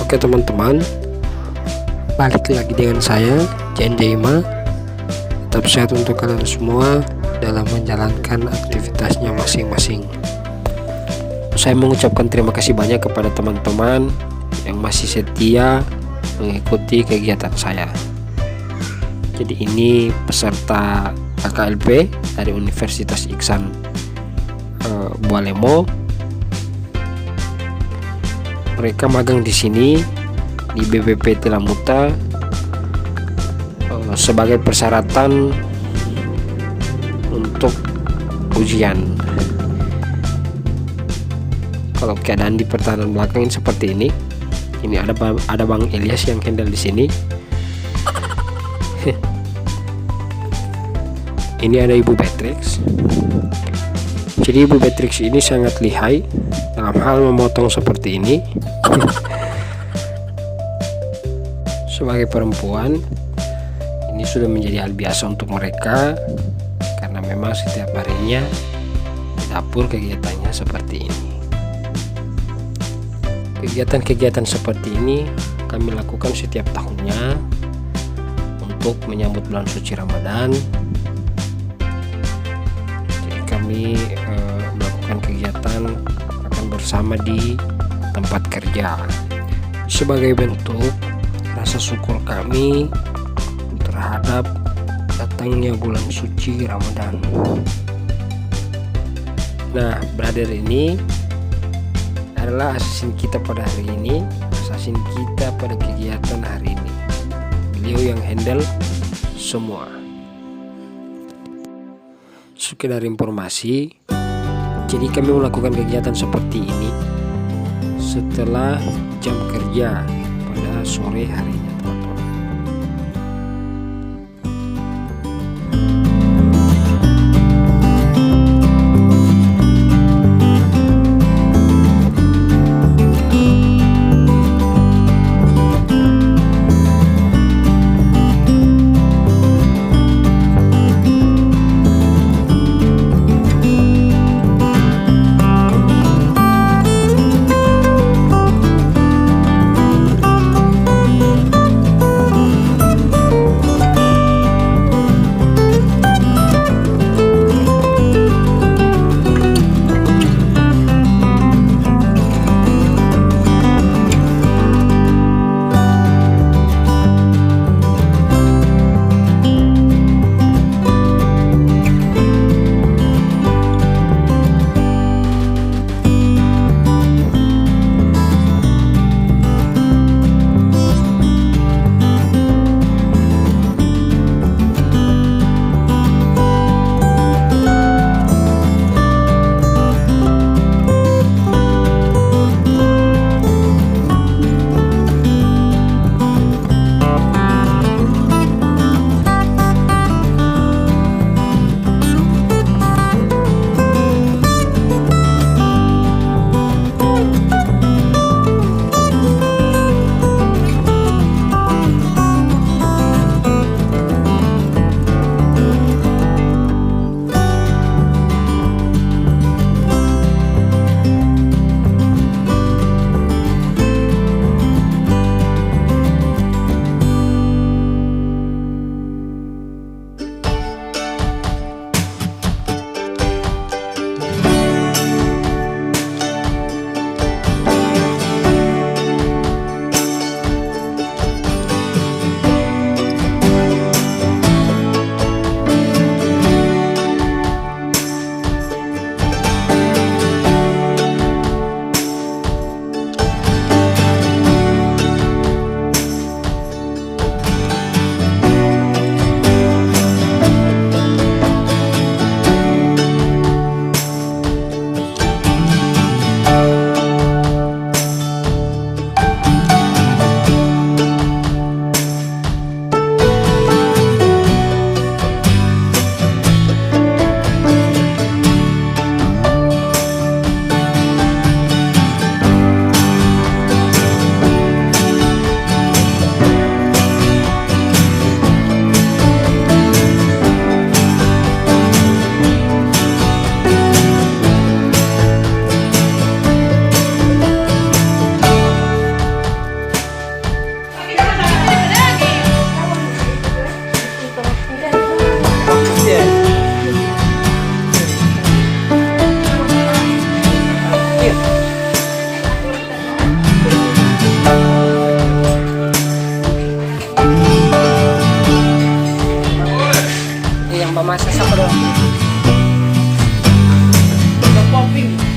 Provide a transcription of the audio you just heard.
Oke teman-teman, balik lagi dengan saya Jan Jaima. Tetap sehat untuk kalian semua dalam menjalankan aktivitasnya masing-masing. Saya mengucapkan terima kasih banyak kepada teman-teman yang masih setia mengikuti kegiatan saya. Jadi ini peserta KKLP dari Universitas Iksan Bualemo. Mereka magang di sini di BPP Tilamuta sebagai persyaratan untuk ujian. Kalau keadaan di pertahanan belakang ini seperti ini. Ini ada Bang Ilyas yang handle di sini. Ini ada Ibu Beatrix. Jadi Ibu Beatrix ini sangat lihai dalam hal memotong seperti ini. Sebagai perempuan, ini sudah menjadi hal biasa untuk mereka karena memang setiap harinya di dapur kegiatannya seperti ini. Kegiatan-kegiatan seperti ini kami lakukan setiap tahunnya untuk menyambut bulan suci Ramadan. Jadi kami melakukan kegiatan akan bersama di tempat kerja sebagai bentuk rasa syukur kami terhadap datangnya bulan suci Ramadan. Nah, brother ini adalah assassin kita pada hari ini, assassin kita pada kegiatan hari ini. Beliau yang handle semua. Sekedar informasi, jadi kami melakukan kegiatan seperti ini setelah jam kerja pada sore harinya, teman-teman. pemasasak ko doon. Popping.